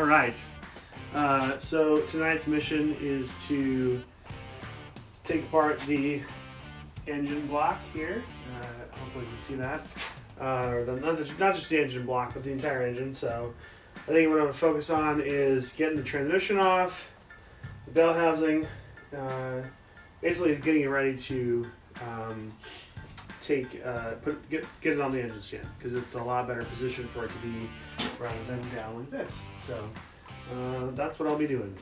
right. So tonight's mission is to take apart the engine block here. Hopefully you can see that. Not just the engine block, but the entire engine. So I think what I'm going to focus on is getting the transmission off, the bell housing, basically getting it ready to get it on the engine stand, because it's a lot better position for it to be rather than down like this. So that's what I'll be doing.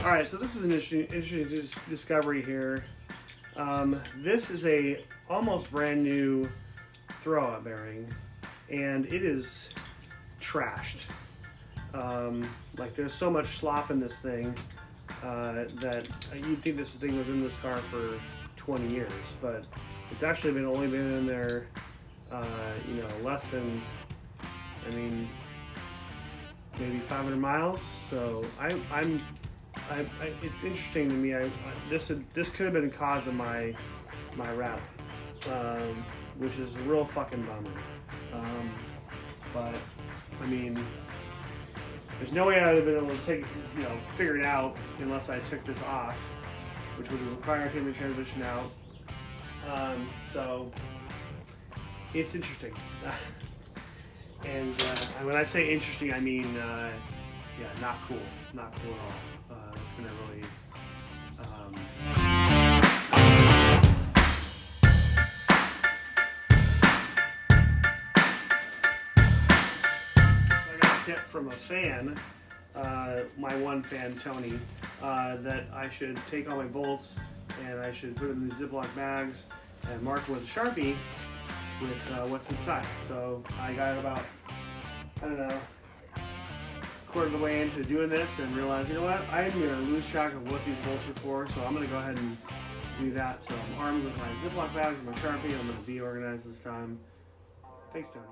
All right, so this is an interesting discovery here. This is a almost brand new throwout bearing, and it is trashed. Like there's so much slop in this thing that you'd think this thing was in this car for 20 years, but it's actually only been in there, less than, maybe 500 miles. So it's interesting to me. This could have been the cause of my rattle, which is a real fucking bummer. But there's no way I would have been able to figure it out unless I took this off, which would require taking the transmission out. So it's interesting. And when I say interesting, I mean, not cool. Not cool at all. It's going to really... tip from a fan, my one fan Tony, that I should take all my bolts and I should put them in these Ziploc bags and mark them with a Sharpie with what's inside. So I got about, quarter of the way into doing this and realized, you know what, I'm going to lose track of what these bolts are for, so I'm going to go ahead and do that. So I'm armed with my Ziploc bags and my Sharpie. I'm going to be organized this time. Thanks, Tony.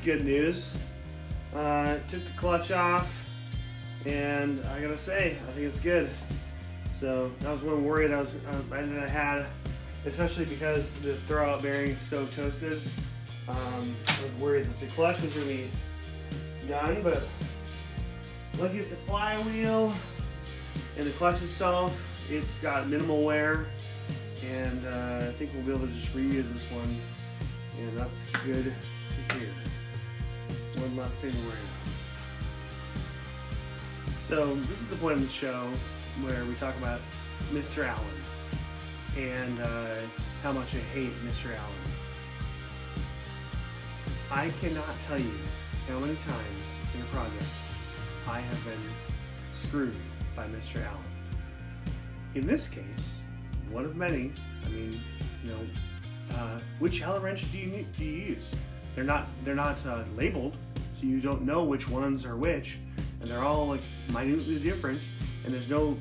Good news. Took the clutch off, and I gotta say, I think it's good. So that was one worry that I had, especially because the throwout bearing is so toasted. I was worried that the clutch was really done, but look at the flywheel and the clutch itself. It's got minimal wear, and I think we'll be able to just reuse this one, and that's good to hear. One last thing to worry about. So this is the point of the show where we talk about Mr. Allen and how much I hate Mr. Allen. I cannot tell you how many times in a project I have been screwed by Mr. Allen. In this case, one of many. Which Allen wrench do you use? They're not labeled, so you don't know which ones are which, and they're all like minutely different, and there's no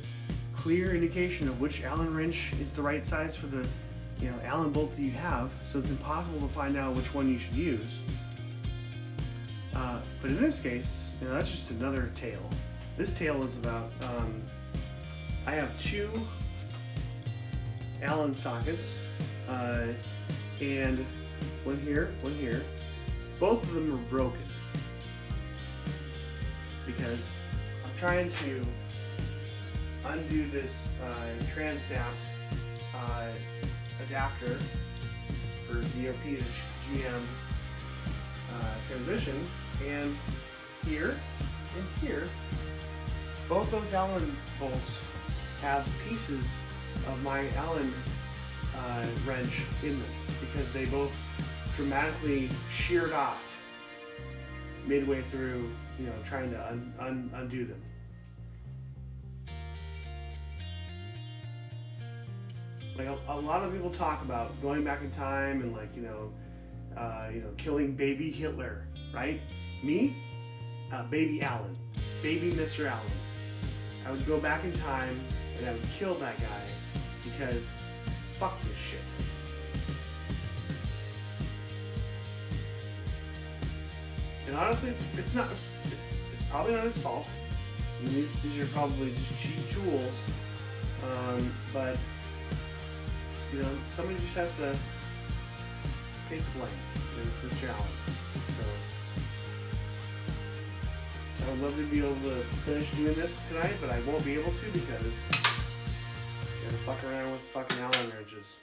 clear indication of which Allen wrench is the right size for the Allen bolt that you have, so it's impossible to find out which one you should use. But in this case, that's just another tale. This tale is about I have two Allen sockets, and one here. Both of them are broken because I'm trying to undo this trans-staff adapter for DOP to GM transmission, and here and here, both those Allen bolts have pieces of my Allen wrench in them because they both dramatically sheared off midway through, trying to undo them. Like a lot of people talk about going back in time and killing baby Hitler, right? Me, Baby Allen. Baby Mr. Allen. I would go back in time and I would kill that guy because fuck this shit. And honestly, it's probably not his fault. I mean, these are probably just cheap tools. But, you know, somebody just has to take the blame. And it's Mr. Allen. So, I would love to be able to finish doing this tonight, but I won't be able to because I gotta fuck around with fucking Allen wrenches.